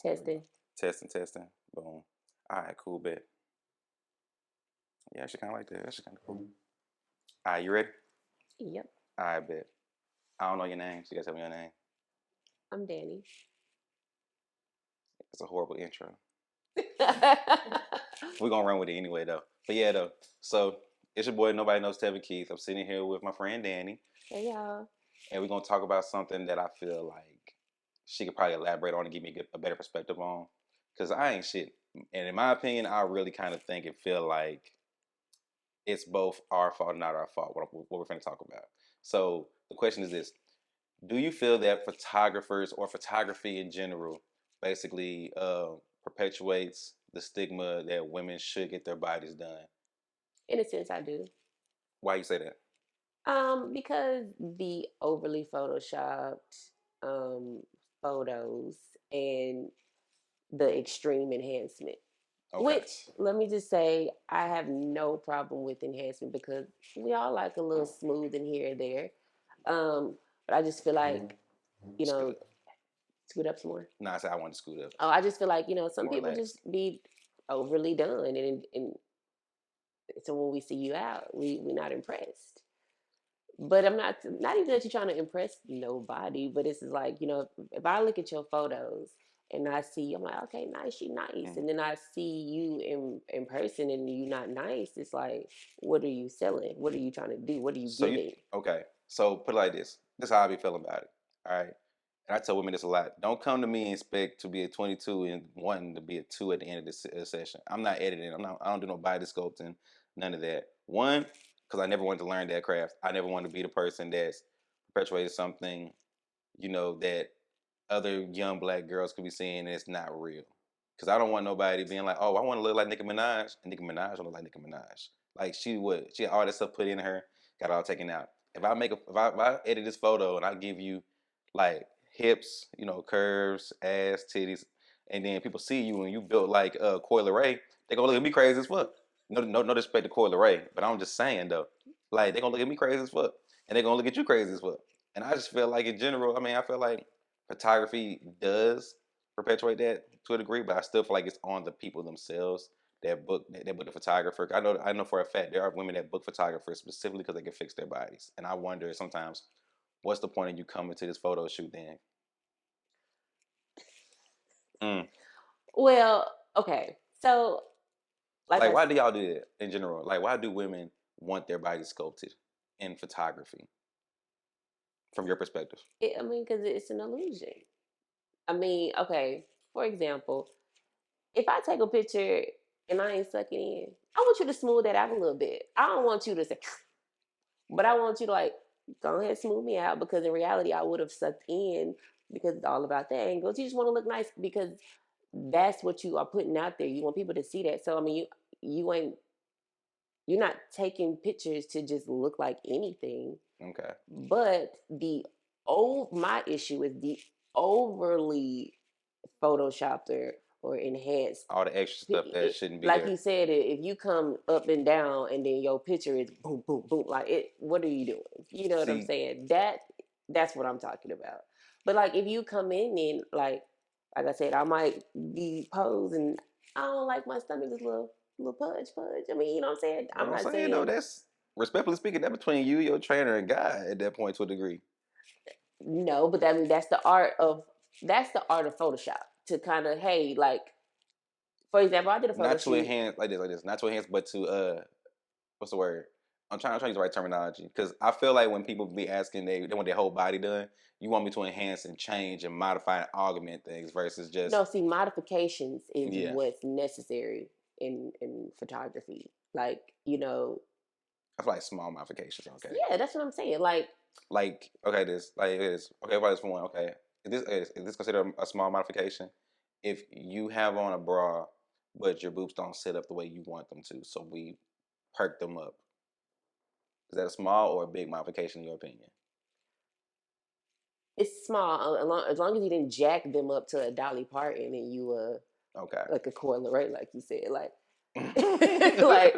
Testing. Testing. Boom. All right, cool, bet. Yeah, she kind of like that. That's kind of cool. All right, you ready? Yep. All right, bet. I don't know your name, so you gotta tell me your name. I'm Dani. It's a horrible intro. We're gonna run with it anyway, though. But yeah, though. So it's your boy. Nobody knows Tevin Keith. I'm sitting here with my friend Dani, Hey y'all. and we're gonna talk about something that I feel like she could probably elaborate on and give me a better perspective on. Cause I ain't shit, and in my opinion, I really kind of think and feel like it's both our fault and not our fault. What we're going to talk about. So the question is this: do you feel that photographers or photography in general basically perpetuates the stigma that women should get their bodies done? In a sense, I do. Why you say that? Because the overly photoshopped um, photos and the extreme enhancement. Okay. Which, let me just say, I have no problem with enhancement because we all like a little smooth in here and there. But I just feel like, you Scoot know, up. scoot up some more. No, I said I want to scoot up. Oh, I just feel like, some More people relaxed. just be overly done. And so when we see you out, we're not impressed. But I'm not even that you're trying to impress nobody, but it's like, if I look at your photos and I see, I'm like, okay, nice, you nice. And then I see you in person and you not nice, it's like, what are you selling? What are you trying to do? What are you So you giving? okay? So put it like this. This is how I be feeling about it. All right. And I tell women this a lot. Don't come to me and expect to be a 22 and wanting to be a 2 at the end of the session. I'm not editing. I don't do no body sculpting. None of that. One, because I never wanted to learn that craft. I never wanted to be the person that's perpetuated something, that other young black girls could be seeing and it's not real. Because I don't want nobody being like, oh, I want to look like Nicki Minaj. And Nicki Minaj don't look like Nicki Minaj. Like she would. She had all that stuff put in her, got it all taken out. If I edit this photo and I give you like hips, curves, ass, titties, and then people see you and you built like Coil Ray, they gonna look at me crazy as fuck. No disrespect to Coil Ray, but I'm just saying though, like they gonna look at me crazy as fuck, and they gonna look at you crazy as fuck. And I just feel like in general, I feel like photography does perpetuate that to a degree, but I still feel like it's on the people themselves that book the photographer. I know for a fact there are women that book photographers specifically because they can fix their bodies, and I wonder sometimes what's the point of you coming to this photo shoot then? Mm. Well, okay. So, like Like, I why do y'all do that in general? Like, why do women want their bodies sculpted in photography from your perspective? because it's an illusion. Okay, for example, if I take a picture and I ain't sucking in, I want you to smooth that out a little bit. I don't want you to say, but I want you to like go ahead and smooth me out because in reality I would have sucked in because it's all about the angles. You just want to look nice because that's what you are putting out there. You want people to see that. So you ain't you're not taking pictures to just look like anything. Okay. But my issue is the overly photoshopped or enhanced. All the extra stuff that shouldn't be Like there. you said, if you come up and down and then your picture is boom, boom, boom, like it, what are you doing? You know what I'm See, saying? That's what I'm talking about. But like if you come in and like I said, I might be posed and I don't like my stomach is a little pudge. You know what I'm saying? what I'm I'm not saying though, saying that's respectfully speaking, that between you, your trainer, and God at that point to a degree. no, but that's the art of Photoshop to kind of hey like for example, I did a photo Not to shoot. enhance like this, not to enhance, but to what's the word? I'm trying to use the right terminology because I feel like when people be asking they want their whole body done, you want me to enhance and change and modify and augment things versus just No, see, modifications is yeah. what's necessary in photography. Like, I feel like small modifications. Okay, yeah, that's what I'm saying. like okay, this like this. Okay, for this for one. Okay, is this considered a small modification? If you have on a bra, but your boobs don't sit up the way you want them to, so we perk them up. Is that a small or a big modification in your opinion? it's small as long as you didn't jack them up to a Dolly Parton and you Okay. like a Coil Ray, like you said, like like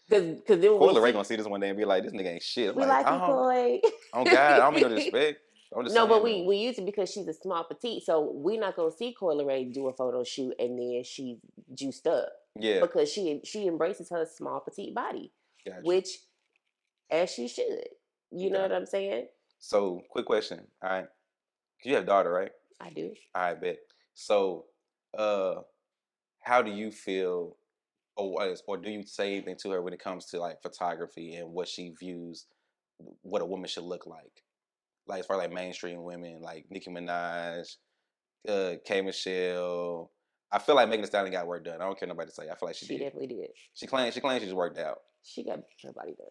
because then when we Coyle Ray see gonna see this one day and be like, "This nigga ain't shit." I'm we like, like you, oh, Coy. oh God, I don't mean no disrespect. I'm just No, but saying we though. we use it because she's a small petite, so we're not gonna see Coyle Ray do a photo shoot and then she's juiced up Yeah, because she embraces her small petite body, got you. which as she should. You know Okay. what I'm saying? So, quick question. All right, 'cause you have a daughter, right? I do. I bet. So, uh, how do you feel, or do you say anything to her when it comes to like photography and what she views, what a woman should look like? Like as far as like mainstream women, like Nicki Minaj, K Michelle. I feel like Megan Thee Stallion got work done. I don't care nobody say. I feel like she She did. definitely did. She claims she's worked out. She got her body done.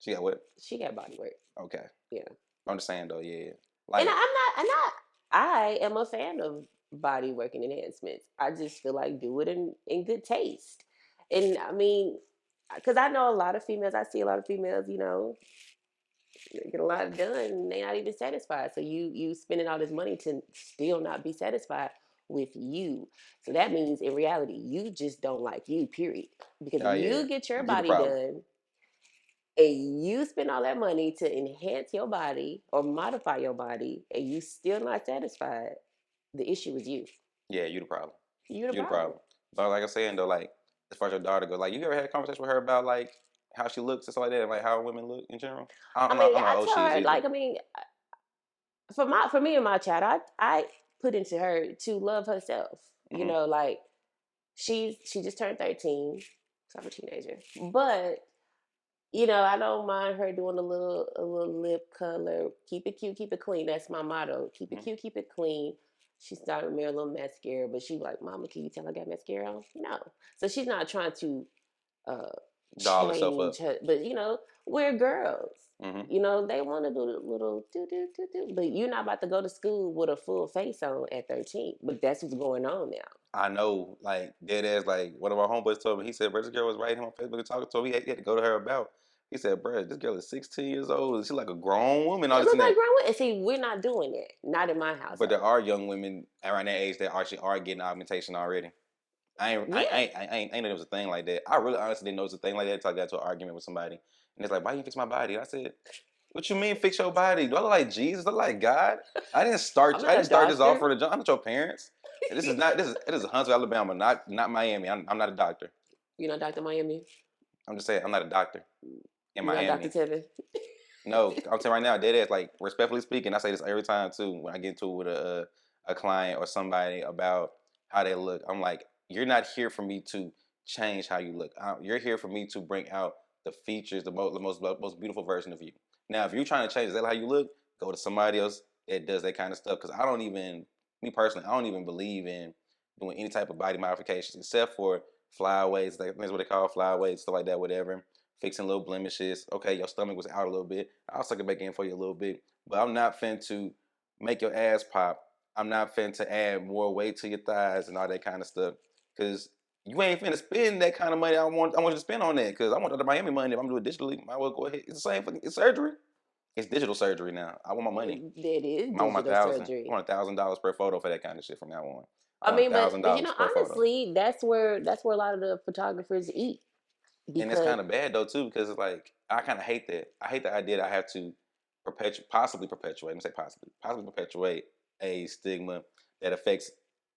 She got what? She got body work. Okay. Yeah. I'm just saying though, yeah. And Like, I am a fan of body work and enhancements. I just feel like do it in good taste. And I mean, because I know a lot of females, I see a lot of females, get a lot done and they're not even satisfied. So you spending all this money to still not be satisfied with you. So that means in reality, you just don't like you, period. Because if oh yeah, you get your you the body problem. done and you spend all that money to enhance your body or modify your body and you still not satisfied, the issue is you. Yeah, you the problem. You the You the problem. problem. But like I was saying though, like as far as your daughter goes, like you ever had a conversation with her about like how she looks and stuff like that, and like how women look in general? I mean, I'm not I old tell she is her either. like, I mean, for me and my child, I put into her to love herself. Hmm. Like she just turned 13, so I'm a teenager. But I don't mind her doing a little lip color. Keep it cute, keep it clean. That's my motto. Keep it Hmm. cute, keep it clean. She started wearing a little mascara, but she like, Mama, can you tell I got mascara on? No. So she's not trying to uh, Doll herself up. change her, but we're girls. Hmm. They want to do the little do do do do, but you're not about to go to school with a full face on at 13. But that's what's going on now. I know, like dead ass, like one of our homeboys told me. He said, "Bro, this girl was writing him on Facebook and talking to him. He had to go to her about." He said, "Bro, this girl is 16 years old. She's like a grown woman. All It this look and like that." growing. And see, we're not doing it. Not in my But there household. are young women around that age that actually are getting augmentation already. Yeah. I ain't know there was a thing like that. I really honestly didn't know it was a thing like that until I got into an argument with somebody. And it's like, why you fix my body? I said, what you mean fix your body? Do I look like Jesus? Do I look like God? I'm I not a didn't start this off doctor. for the I'm not your parents. And it is Huntsville, Alabama, not Miami. I'm not a doctor. You're not Dr. Miami. I'm just saying I'm not a doctor in You're not Dr. Miami. Tevin. No, I'm saying right now, dead ass, like respectfully speaking, I say this every time too when I get into it with a client or somebody about how they look. I'm like, you're not here for me to change how you look. You're here for me to bring out the features, the most beautiful version of you. Now, if you're trying to change is that how you look, go to somebody else that does that kind of stuff. Because me personally, I don't even believe in doing any type of body modifications except for flyaways. That's what they call flyaways, stuff like that, whatever, fixing little blemishes. Okay, your stomach was out a little bit. I'll suck it back in for you a little bit. But I'm not fin to make your ass pop. I'm not fin to add more weight to your thighs and all that kind of stuff. Cause you ain't finna spend that kind of money I want you to spend on that. Cause I want the Miami money. If I'm doing it digitally, might well go ahead. It's the same fucking it's surgery. It's digital surgery now. I want my money. That is I want my digital thousand. I surgery. want $1,000 per photo for that kind of shit from now on. I I want mean, a but thousand but dollars per photo. honestly, that's where a lot of the photographers eat And it's because kind of bad though too because it's like I kind of hate that. I hate the idea that I have to possibly perpetuate. Let me say possibly perpetuate a stigma that affects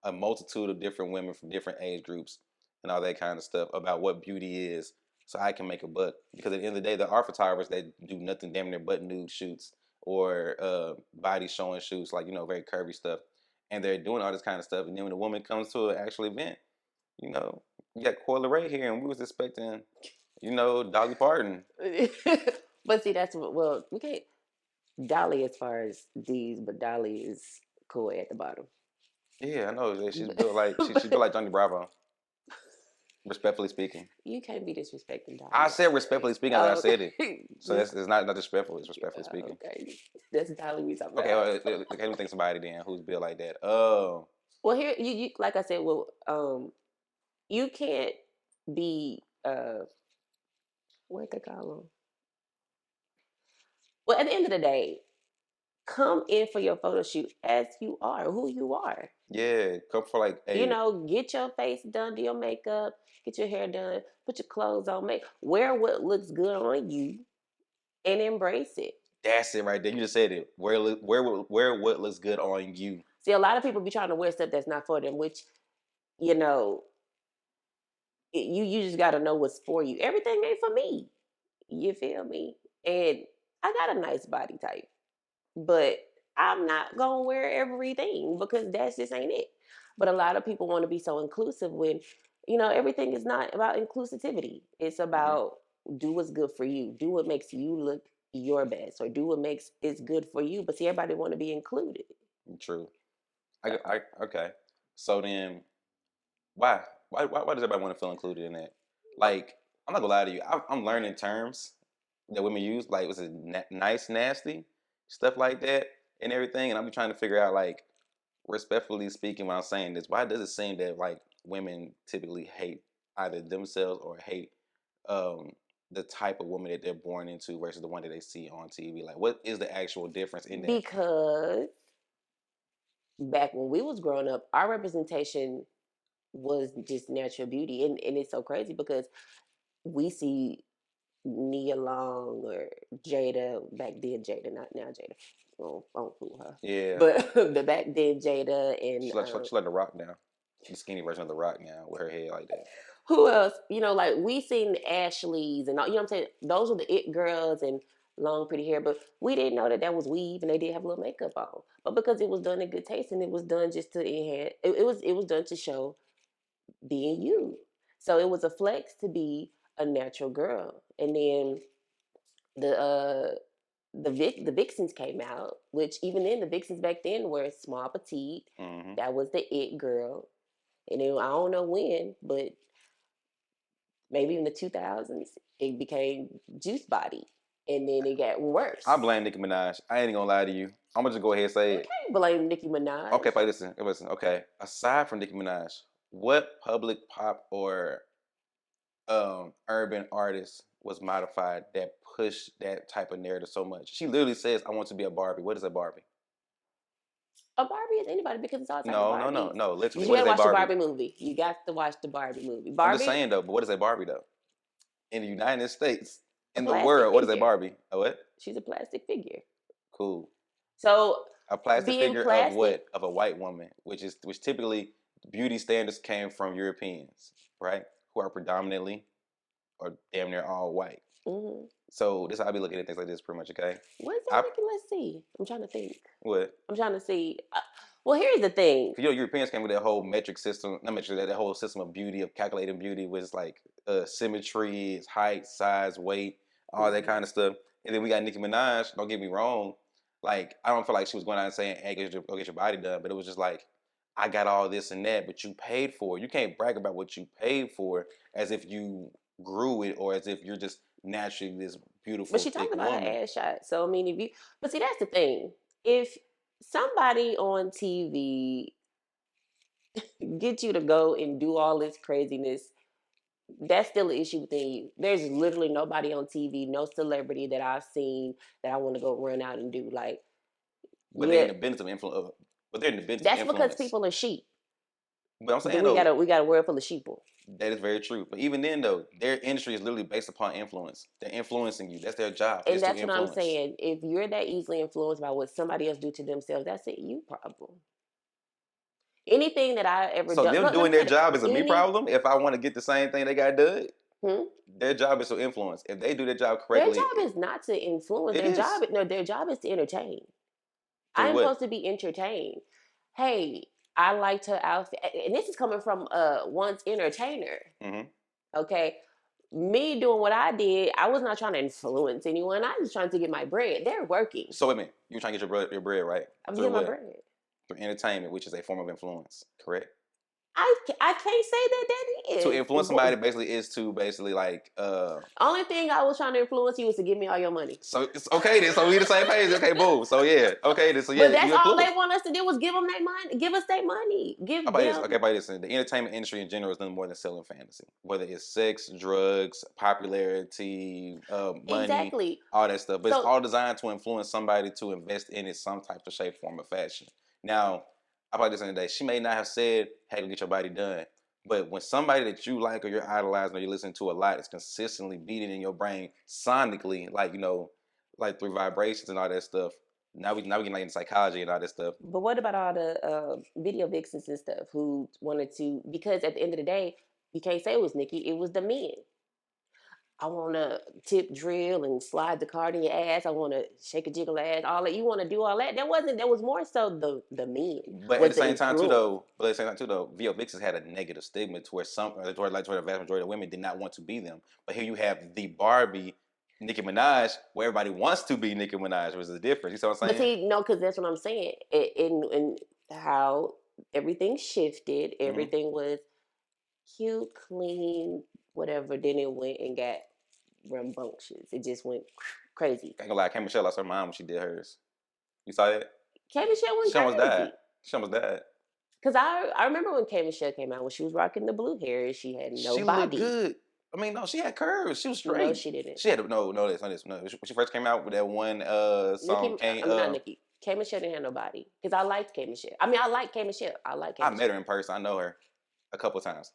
a multitude of different women from different age groups and all that kind of stuff about what beauty is. So I can make a buck because at the end of the day, there are photographers that do nothing damn near but nude shoots or body showing shoots, like very curvy stuff, and they're doing all this kind of stuff. And then when a woman comes to an actual event, you know, you got Coyle Ray here, and we was expecting Dolly Parton. but see that's what well we can't Dolly as far as D's, but Dolly is cool at the bottom. Yeah, I know that she's But, built like she's built like Johnny Bravo. Respectfully speaking, you can't be disrespecting Dolly I like said that. respectfully speaking as I Oh, said it. okay. So that's it's not disrespectful. It's respectfully speaking. Okay. That's Dolly we talking Okay, about. well, let me think somebody then who's built like that. Oh, Well, here you like I said. Well, you can't be what they call them. Well, at the end of the day, come in for your photo shoot as you are, who you are. yeah, come for like a Get your face done, do your makeup, get your hair done, put your clothes on, wear what looks good on you, and embrace it. That's it right there. You just said it. Where what looks good on you. See, a lot of people be trying to wear stuff that's not for them, which, you know, you just got to know what's for you. Everything ain't for me. You feel me? And I got a nice body type, but I'm not gonna wear everything because that's just ain't it. But a lot of people want to be so inclusive when, everything is not about inclusivity. It's Hmm. about do what's good for you, do what makes you look your best, or do what makes it's good for you. But see, everybody want to be included. True. So Okay. So then, why? Why does everybody want to feel included in that? Like, I'm not gonna lie to you. I'm learning terms that women use, like was it nice, nasty, stuff like that, and everything. And I'm trying to figure out, like, respectfully speaking, when I'm saying this, why does it seem that like women typically hate either themselves or hate um the type of woman that they're born into versus the one that they see on TV? Like, what is the actual difference in that? because back when we was growing up, our representation was just natural beauty, and it's so crazy because we see Nia Long or Jada back then. Jada, not now Jada. I don't fool her. Yeah, But the back then Jada and she let the Rock now, the skinny version of the Rock now with her head like that. who else? Like we seen the Ashleys and all. You know what I'm saying? Those were the it girls and long pretty hair. But we didn't know that that was weave and they did have a little makeup on. But because it was done in good taste and it was done just to enhance, it was done to show being you. So it was a flex to be a natural girl. And then the the Vixens came out, which even then the Vixens back then were small, petite. Hmm. That was the it girl, and then I don't know when, but maybe in the 2000s it became juice body, and then it got I worse. blame Nicki Minaj. I ain't gonna lie to you. I'm gonna just go ahead and say You it. can't blame Nicki Minaj. Okay, but listen. Okay, aside from Nicki Minaj, what public pop or urban artist was modified that pushed that type of narrative so much? She literally says, "I want to be a Barbie." What is a Barbie? A Barbie is anybody because it's all type of Barbies. No. Literally, You what is gotta a watch the Barbie? Barbie movie. You got to watch the Barbie movie. I'm just Barbie, saying though. But what is a Barbie though? In the United States, a in the plastic world, what is a figure. Barbie? A what? She's a plastic figure. Cool. So A plastic being figure of plastic, what? Of a white woman, which typically beauty standards came from Europeans, right? Who are predominantly or damn near all white. mm-hmm. So this is how I be looking at things like this, pretty much. Okay, What is that I looking? Let's see. I'm trying to think. what? I'm trying to see. Well, here's the thing. Cause Europeans came with that whole metric system, not metric, that whole system of beauty, of calculating beauty, was like symmetry, height, size, weight, all that Mm-hmm. kind of stuff. And then we got Nicki Minaj. Don't get me wrong, like I don't feel like she was going out and saying, "Hey, go get your body done," but it was just like, I got all this and that, but you paid for it. You can't brag about what you paid for as if you grew it or as if you're just naturally this But beautiful, she thick talked about her woman. ass shot. So I mean, if you, but see, that's the thing. If somebody on TV get you to go and do all this craziness, that's still an issue within you. There's literally nobody on TV, no celebrity that I've seen that I want to go run out and do. Like, But they're yeah, in the business of influence. But they're in the business of that's because influence. people are sheep. But I'm Then saying we got though, a world full of sheeple. that is very true. But even then, though, their industry is literally based upon influence. They're influencing you. That's their job, And is to that's what I'm influence. saying. If you're that easily influenced by what somebody else do to themselves, that's it. You problem. Anything that I ever So done. them Look, let doing me their say that. job is a me Any problem. If I want to get the same thing they got done, hmm? their job is to influence. If they do their job Their correctly, job is not to influence. it is. Their job is to entertain. Through I'm what? supposed to be entertained. Hey, I liked her outfit, and this is coming from once entertainer. Hmm. Okay, me doing what I did, I was not trying to influence anyone. I was trying to get my bread. They're working. So wait a minute. You were trying to get your bread right I'm through getting my what? bread. Through entertainment, which is a form of influence. Correct. I can't say that that To is. influence somebody basically is to basically like Only thing I was trying to influence you was to give me all your money. so it's okay then. So we the same page. Okay, boom. So yeah. Okay then. So But yeah, that's you all they influence. want us to do is give them their money. Give us their money. How Give about this? Okay, them how about this. The entertainment industry in general is nothing more than selling fantasy. Whether it's sex, drugs, popularity, money, exactly. all that stuff. But it's So all designed to influence somebody to invest in it some type of shape, form, or fashion. Now, how about this in the day? She may not have said, "Hey, go get your body done." But when somebody that you like or you're idolizing or you're listening to a lot is consistently beating in your brain sonically, like, like through vibrations and all that stuff. Now we getting like in psychology and all that stuff. But what about all the video vixens and stuff who wanted to? Because at the end of the day, you can't say it was Nicki; it was the men. I want to tip drill and slide the card in your ass. I want to shake a jiggle ass. All that you want to do, all that. That wasn't. That was more so the men But at was the the same time too, influence. though, VO Vixens had a negative stigma to where to where the vast majority of women did not want to be them. But here you have the Barbie, Nicki Minaj, where everybody wants to be Nicki Minaj, which is the difference. You see what I'm But saying? see, no, because that's what I'm saying. In how everything shifted, Mm-hmm. everything was cute, clean, whatever. Then it went and got rambunctious. It just went crazy. Ain't gonna lie, K Michelle lost her mind when she did hers. You saw that? K Michelle went She almost died. crazy. She almost died. Cause I remember when K Michelle came out when she was rocking the blue hair, she had no She looked body. good. I mean, no, she had curves. She was No, straight. she didn't. She had no this, no this, no. When she first came out with that one song, Nicki, Can't I mean not Nicki. K Michelle didn't have no body. Cause I liked K Michelle. I mean, I like K Michelle. I like K I met Michelle. her in person. I know her a couple times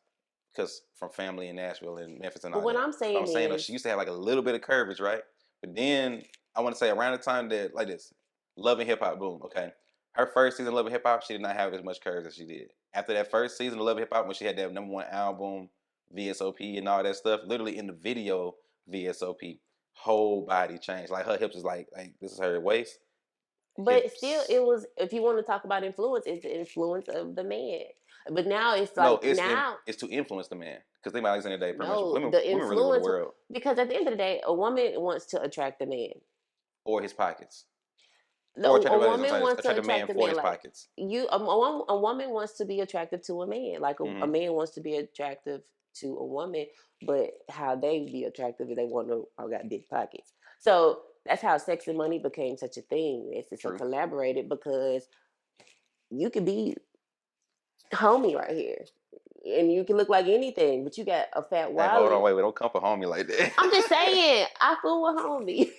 because from family in Nashville and Memphis and But all what that. I'm But I'm saying saying though, is, she used to have like a little bit of curvage, right? But then I want to say around the time that like this, Love and Hip Hop, boom, okay. Her first season of Love and Hip Hop, she did not have as much curves as she did. After that first season of Love and Hip Hop, when she had that #1 album, VSOP and all that stuff, literally in the video VSOP, whole body changed. Like her hips is like this is her waist, but still, hips. it was. If you want to talk about influence, it's the influence of the man. But now it's No, like now, it's to influence the man because think about Alexander Day. Pretty much, no, women the really rule the influence world because at the end of the day, a woman wants to attract a man. or his pockets, No, or attract a the I'm woman sorry, wants to attract a man attract a for man. his Like pockets. a woman wants to be attractive to a man. Like a Mm-hmm. man wants to be attractive to a woman, but how they be attractive is they want to. I got big pockets. So that's how sex and money became such a thing. It's a True. collaborated because you could be homie right here, and you can look like anything, but you got a fat Hey, hold on, wallet. wait, don't come for homie like that. I'm just saying, I fool with homie,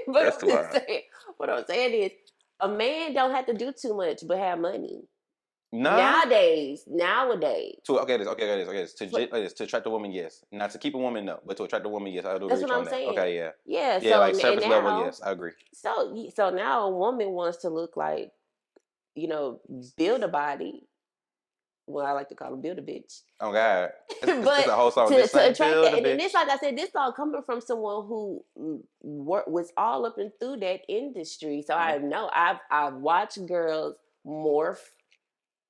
but That's I'm too just hard. saying. What I'm saying is, a man don't have to do too much but have money. Nah. Nowadays, To this. but To attract a woman, yes. Not to keep a woman, no. But to attract a woman, yes. I do agree that's with what you I'm on that. saying. Okay, yeah, Yeah. yeah. So Like and surface level, now, yes, I agree. so now a woman wants to look like build a body. Well, I like to call them build a bitch. Oh God, it's But a whole song. This to ain't attract build that, a and then bitch. this, like I said, this all coming from someone who was all up and through that industry. So Mm-hmm. I know I've watched girls morph.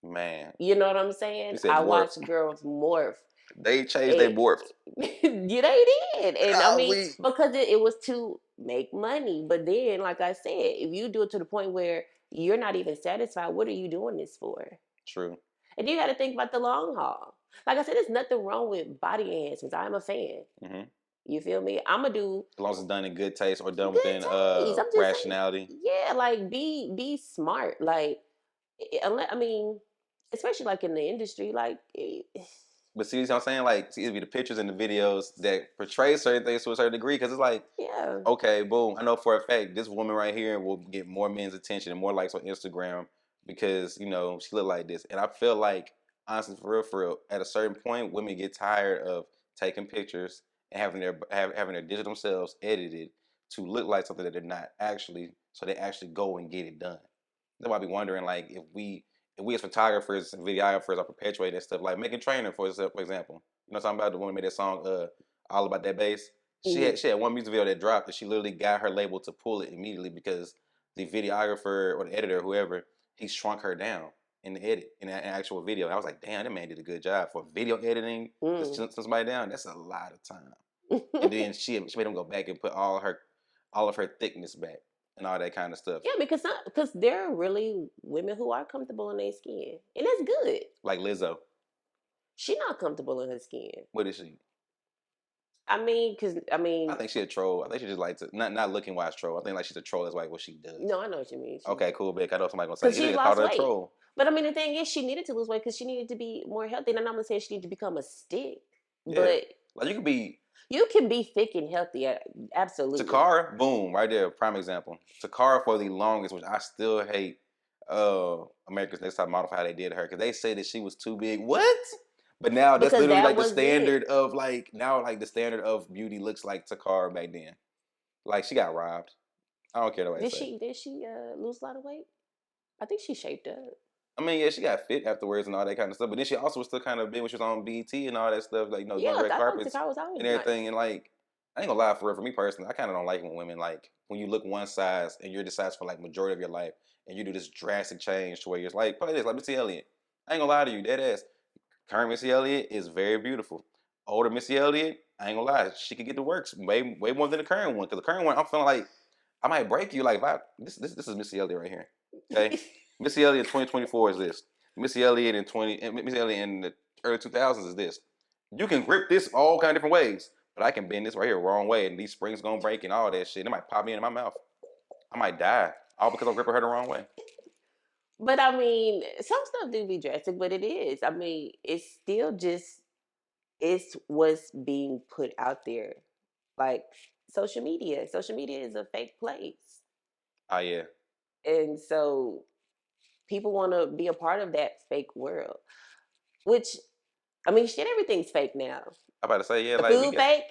Man, You know what I'm you saying? said I morph. watched girls morph. They changed. They And, morphed. yeah, they did, and I mean Golly. because it was to make money. But then, like I said, if you do it to the point where you're not even satisfied, what are you doing this for? True. And you got to think about the long haul. Like I said, there's nothing wrong with body enhancements. I'm a fan. Mm-hmm. You feel me? I'm gonna do As long as it's done in good taste or done good within taste. I'm just saying, rationality. yeah, like be smart. Like, I mean, especially like in the industry, like, But see what I'm saying? Like, see, it'd be the pictures and the videos that portray certain things to a certain degree. Because it's like, yeah. okay, boom. I know for a fact this woman right here will get more men's attention and more likes on Instagram because she look like this. And I feel like, honestly, for real, at a certain point, women get tired of taking pictures and having their digital selves edited to look like something that they're not actually. So they actually go and get it done. That's why I be wondering, like, if we as photographers and videographers are perpetuating that stuff, like Megan Trainor, for example, what I'm talking about, the woman made that song, All About That Bass. Mm-hmm. She had one music video that dropped, and she literally got her label to pull it immediately because the videographer or the editor, whoever, he shrunk her down in the edit in an actual video. And I was like, damn, that man did a good job for video editing. To Mm. shrink somebody down, that's a lot of time. And then she made him go back and put all of her thickness back and all that kind of stuff. Yeah, because there are really women who are comfortable in their skin, and that's good. Like Lizzo, She not comfortable in her skin. what is she? I I mean, think she a troll. I think she just like to not looking wise troll. I think like she's a troll. That's like what she does. no, I know what you mean. Okay, cool, Vic. I know somebody gonna say Because you she didn't call lost her a weight. troll. But I mean, the thing is, she needed to lose weight because she needed to be more healthy. And I'm not saying she needed to become a stick, Yeah, but like you could be you can be thick and healthy. Absolutely. Takara. Boom, right there, prime example. Takara for the longest, which I still hate. America's Next Top Model for how they did her because they say that she was too big. What? But now that's Because literally that like the was standard it. of like now like the standard of beauty looks like Takara back then. Like she got robbed. I don't care what I Did say. she lose a lot of weight? I think she shaped up. I mean, yeah, she got fit afterwards and all that kind of stuff. But then she also was still kind of big when she was on BT and all that stuff, like Yeah, doing red I thought the carpets car was always and everything. nice. And like, I ain't gonna lie, for real, for me personally, I kind of don't like when women like when you look one size and you're the size for like majority of your life, and you do this drastic change to where you're like, play this, like Missy Elliott. I ain't gonna lie to you, dead ass. Current Missy Elliott is very beautiful. Older Missy Elliott, I ain't gonna lie, she could get the works way more than the current one. Because the current one, I'm feeling like I might break you. Like, if I, this is Missy Elliott right here. Okay, Missy Elliott in 2024 is this. Missy Elliott in the early 2000s is this. You can grip this all kind of different ways, but I can bend this right here wrong way, and these springs gonna break and all that shit. It might pop me in my mouth. I might die all because I'm gripping her the wrong way. But I mean, some stuff do be drastic, but it is. I mean, it's still just it's what's being put out there. Like social media. Social media is a fake place. Oh yeah, And so people want to be a part of that fake world. Which I mean, shit, everything's fake now. I about to say yeah. The Like we food got. fake,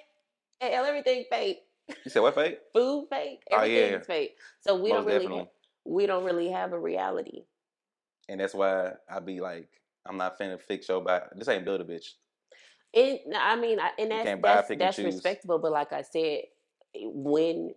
hell, everything fake. You said what fake? Food fake, Oh yeah, everything's fake. So most definitely. we don't really have a reality. And that's why I be like, I'm not finna fix your body. This ain't build a bitch. I mean, and You can't buy, pick, and that's choose. respectable. But like I said, when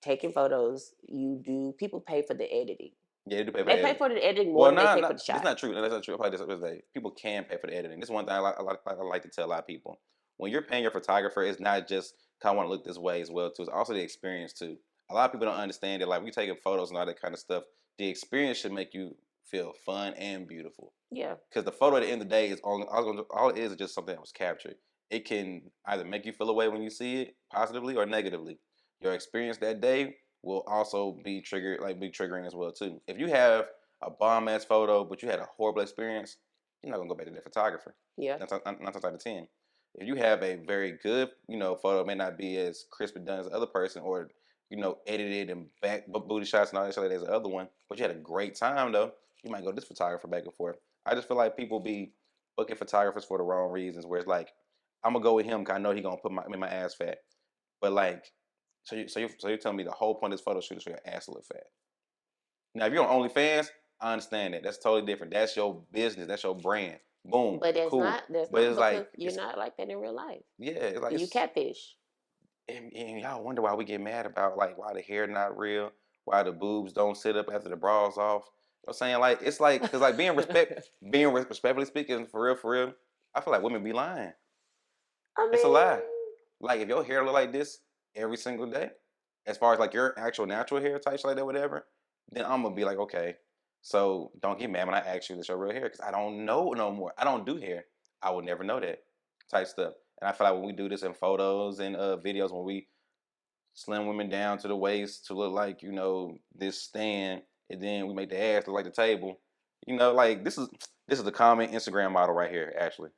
taking photos, you do people pay for the editing. Yeah, they do pay for They the pay editing. for the editing more Well, than they nah, pay nah, for the that's shot. not true. That's not true. I'll probably this way. People can pay for the editing. This is one thing I like to tell a lot of people. When you're paying your photographer, it's not just kind of want to look this way as well too. It's also the experience too. A lot of people don't understand that. Like we taking photos and all that kind of stuff. The experience should make you feel fun and beautiful. Yeah, Because the photo at the end of the day is all it is just something that was captured. It can either make you feel a way when you see it positively or negatively. Your experience that day will also be triggered, like be triggering as well too. If you have a bomb ass photo, but you had a horrible experience, you're not gonna go back to that photographer. yeah. Not out of 10. If you have a very good, photo, it may not be as crisp and done as the other person, or edited and back booty shots and all that shit like there's the other one, but you had a great time though. You might go to this photographer back and forth. I just feel like people be booking photographers for the wrong reasons. Where it's like, I'm gonna go with him because I know he gonna put my ass fat. But like, so you're telling me the whole point of this photo shoot is for your ass to look fat. Now, if you're on OnlyFans, I understand that. That's totally different. That's your business. That's your brand. Boom, But cool. that's But not it's because like you're not like that in real life. yeah, it's like You it's catfish. and y'all wonder why we get mad about like why the hair not real, why the boobs don't sit up after the bras off. You know what I'm saying? Like it's like because like respectfully speaking, for real, I feel like women be lying. I It's a lie. mean, Like if your hair look like this every single day, as far as like your actual natural hair type, shit like that, whatever, then I'm gonna be like, okay. So don't get mad when I ask you this your real hair, because I don't know no more. I don't do hair. I will never know that type stuff. And I feel like when we do this in photos and videos, when we slim women down to the waist to look like this stand, and then we make the ass look like the table. Like this is the common Instagram model right here. Actually,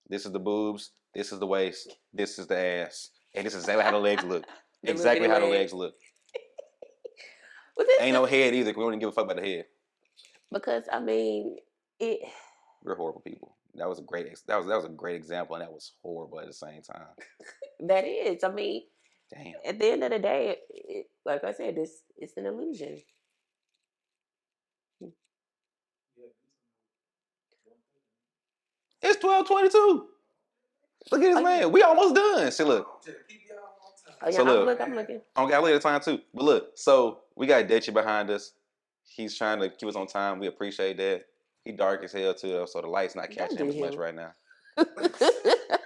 this is the boobs. This is the waist. This is the ass, and this is exactly how the legs look. the little Exactly bitty how the legs. legs look. But this Ain't no head either. We don't even give a fuck about the head. because I mean it. We're horrible people. That was a great example, and that was horrible at the same time. That is. I mean, Damn. at the end of the day, like I said, it's an illusion. It's 12:22. Look at this Oh yeah. man. We almost done. See, look. Oh yeah. So look. I'm looking. I don't got look at the time too. But look. So we got Dechi behind us. He's trying to keep us on time. We appreciate that. He dark as hell too, so the light's not Don't catching do him as much him. right now.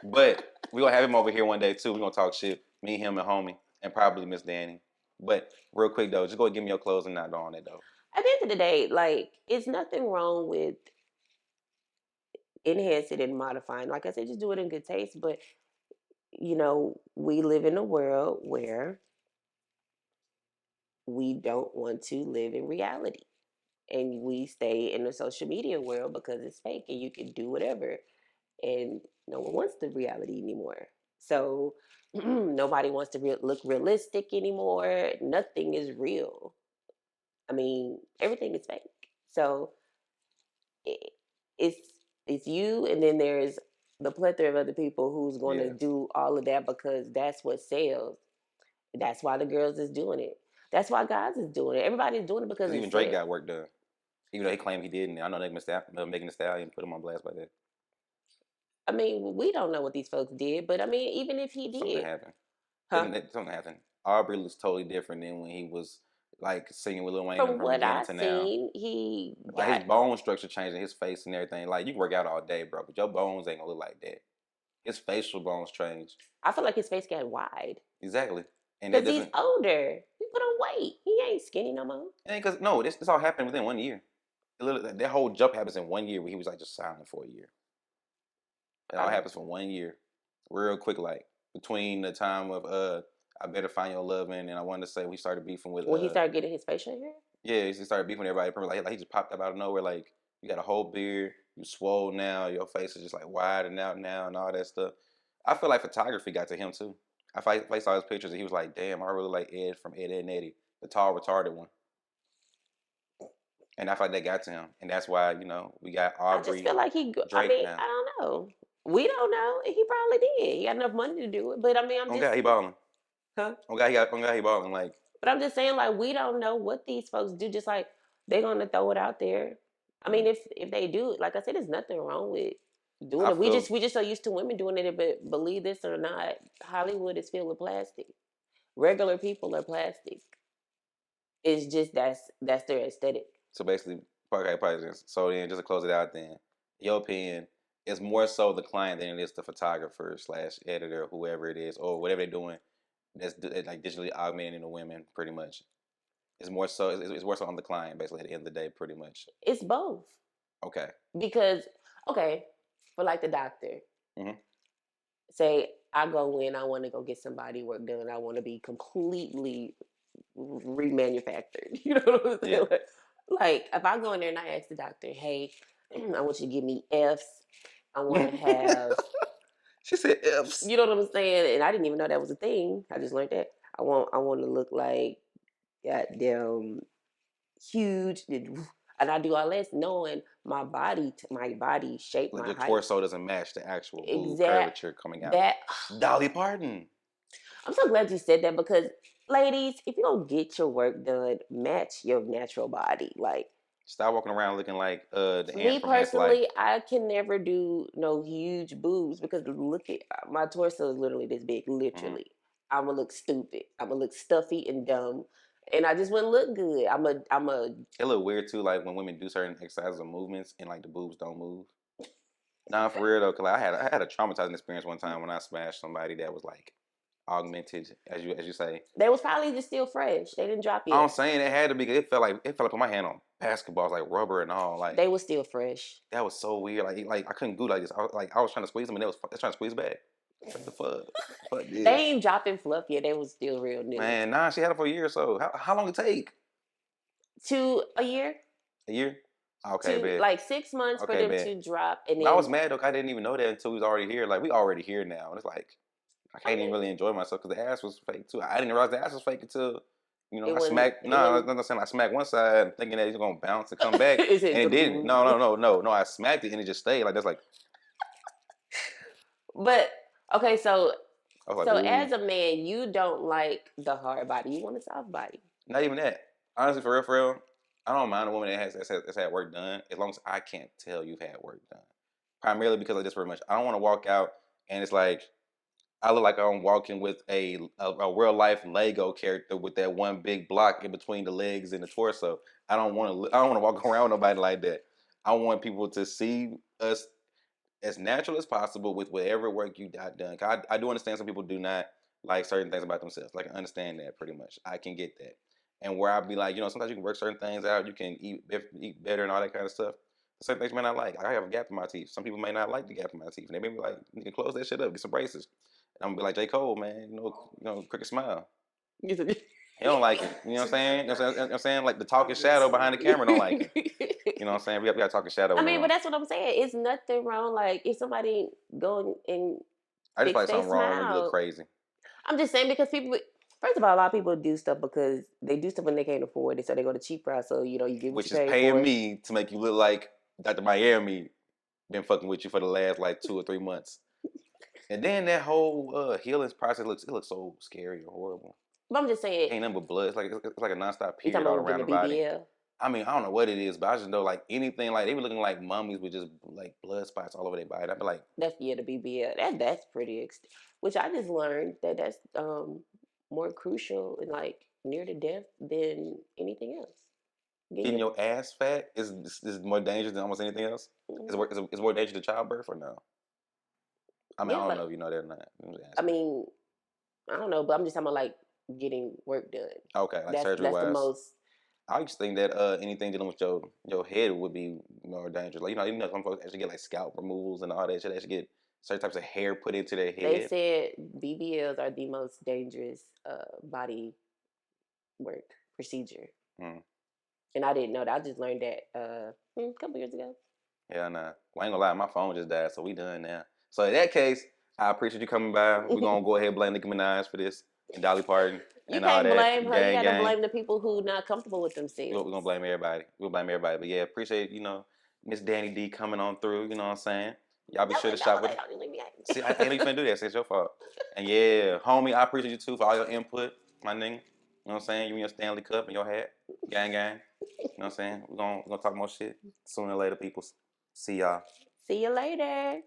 But we gonna have him over here one day too. We gonna talk shit. Me, him, and homie, and probably Miss Dani. But real quick though, just go and give me your closing not on it though. At the end of the day, like it's nothing wrong with enhancing and modifying. Like I said, just do it in good taste. But we live in a world where we don't want to live in reality. And we stay in the social media world because it's fake and you can do whatever. And no one wants the reality anymore. So nobody wants to look realistic anymore. Nothing is real. I mean, everything is fake. So it, it's it's you, and then there's the plethora of other people who's going to Yeah. do all of that because that's what sells. That's why the girls is doing it. That's why guys is doing it. Everybody's doing it because Because it's even Drake sex. got work done. Even though he claimed he didn't. I know Megan Thee Stallion put him on blast by that. I mean, we don't know what these folks did, but I mean, even if he Something did, happened. huh? Something happened. Aubrey looks totally different than when he was like singing with Lil Wayne From from what beginning I to now. seen, he Like his got. bone structure changing, his face and everything. Like you can work out all day, bro, but your bones ain't gonna look like that. His facial bones change. I feel like his face got wide Exactly. And that because he's doesn't. older. He put on weight. He ain't skinny no more. And because no, this all happened within 1 year. That whole jump happens in 1 year where he was like just silent for a year. It all happens for 1 year, real quick. Like between the time of I better find your love in, and I wanted to say we started beefing with When he started getting his facial hair. yeah, he started beefing with everybody. Like he just popped up out of nowhere. Like you got a whole beard, you swole now, your face is just like wide and out now, and all that stuff. I feel like photography got to him too. I saw his pictures and he was like, "Damn, I really like Ed from Ed, Ed and Eddie, the tall retarded one." And I feel like that got to him, and that's why we got I just Aubrey, feel like he. I Drake mean, now. I don't know. We don't know. He probably did. He got enough money to do it. But I mean, I'm On just. God, he balling. Huh? On God, he balling. Like But I'm just saying, like, we don't know what these folks do. Just like they're gonna throw it out there. I mean, if they do, like I said, there's nothing wrong with doing I it. We feel just so used to women doing it. But believe this or not, Hollywood is filled with plastic. Regular people are plastic. It's just that's their aesthetic. so basically, okay, probably just, so then just to close it out, then your opinion is more so the client than it is the photographer slash editor, whoever it is, or whatever they're doing. That's like digitally augmenting the women, pretty much. It's more so it's more so on the client, basically at the end of the day, pretty much. It's both Okay. because okay, for like the doctor, Hmm. say I go in, I want to go get some body work done. I want to be completely remanufactured. You know what I'm saying? Yeah. Like if I go in there and I ask the doctor, "Hey, I want you to give me Fs. I want to have," She said F's. you know what I'm saying? And I didn't even know that was a thing. I just learned that. I want to look like goddamn huge, and I do all this knowing my body shape, Like my your height, torso doesn't match the actual boob exact curvature coming out. that. Dolly Parton. I'm so glad you said that because, ladies, if you don't get your work done, match your natural body. Like Stop walking around looking like the ant me from Ants Life. personally, I can never do no huge boobs because look at my torso is literally this big. Hmm. Literally, I'm gonna look stupid. I'm gonna look stuffy and dumb, and I just wouldn't look good. I'm a. It look weird too, like when women do certain exercises or movements and like the boobs don't move. Nah, for real though, cause like, I had a traumatizing experience one time when I smashed somebody that was like augmented, as you say. They was probably just still fresh. They didn't drop I'm yet. saying it had to be. It felt like put my hand on basketballs, like rubber and all. Like They was still fresh. that was so weird. Like I couldn't do like this. I was trying to squeeze them and they was trying to squeeze back. What the fuck? Fuck They this, ain't dropping fluff yet. They was still real new. man. Nah, she had it for a year or so. How long it take? To a year, A year? Okay, to bet. like 6 months for Okay, them bet. to drop, and But I was then mad though. 'Cause I didn't even know that until we was already here. Like we already here now, and it's like I I can't even mean, really enjoy myself because the ass was fake too. I didn't realize the ass was fake until it I wasn't. smacked. It No, wasn't. I'm not saying I smacked one side thinking that it's gonna bounce and come back, It and said, it didn't. No, no, no, no, no. I smacked it and it just stayed like that's like but okay, I was like, so ooh, as a man, you don't like the hard body. You want a soft body. not even that. Honestly, for real, I don't mind a woman that's had work done as long as I can't tell you've had work done. Primarily because of this very much. I don't want to walk out and it's like I look like I'm walking with a real life Lego character with that one big block in between the legs and the torso. I don't want to walk around with nobody like that. I want people to see us as natural as possible with whatever work you got done. I do understand some people do not like certain things about themselves. Like I understand that pretty much. I can get that. And where I'd be like, sometimes you can work certain things out. You can eat better and all that kind of stuff. Certain things you may not like. I have a gap in my teeth. Some people may not like the gap in my teeth, and they may be like, "You can close that shit up. Get some braces." And I'm gonna be like J. Cole, man. Cricket smile. You said- He don't like it. You know what I'm saying? You know what I'm saying? Like the talking shadow behind the camera don't like him. You know what I'm saying? We got talking shadow I in the mean, but room. that's what I'm saying. It's nothing wrong. Like if somebody go and I just feel fix like their something wrong when you look smile, crazy. I'm just saying because people. First of all, a lot of people do stuff because they do stuff when they can't afford it, so they go to cheap route. So you get what Which you is pay paying for. me to make you look like Dr. Miami been fucking with you for the last like 2 or 3 months. And then that whole healing process looks so scary or horrible. But I'm just saying, Ain't nothing but blood. It's like a nonstop you period talking all about around getting the a body. BBL? I mean, I don't know what it is, but I just know like anything like they be looking like mummies with just like blood spots all over their body. I'd be like, That's the BBL. That's pretty. Which I just learned that's more crucial and like near to death than anything else. getting Getting your ass fat is more dangerous than almost anything else. your, Is more dangerous than childbirth or no? I mean, I yeah, don't know but if you know that or not. I'm just I asking. mean, I don't know, but I'm just talking about like getting work done. Okay, like surgery That's the wise. most. I used to think that anything dealing with your head would be more dangerous. Like you know some folks actually get like scalp removals and all that shit. They actually get certain types of hair put into their They head. said BBLs are the most dangerous body work procedure, Mm. and I didn't know that. I just learned that a couple years ago. Yeah, nah. Well, I ain't gonna lie, my phone just died, so we done now. So in that case, I appreciate you coming by. We're gonna go ahead and blame Nicki Minaj for this and Dolly Parton You and all can't that. blame her. You Gang, got to gang. blame the people who not comfortable with We're themselves. gonna blame everybody. We'll blame everybody. But yeah, appreciate, Miss Danny D coming on through, you know what I'm saying? Y'all be sure to shop with her. Don't leave me See, I know you finna do that, so it's your fault. And yeah, homie, I appreciate you too for all your input, my nigga. You know what I'm saying? You and your Stanley Cup and your hat. Gang, gang. You know what I'm saying? We're gonna talk more shit sooner or later, people. See y'all. See you later.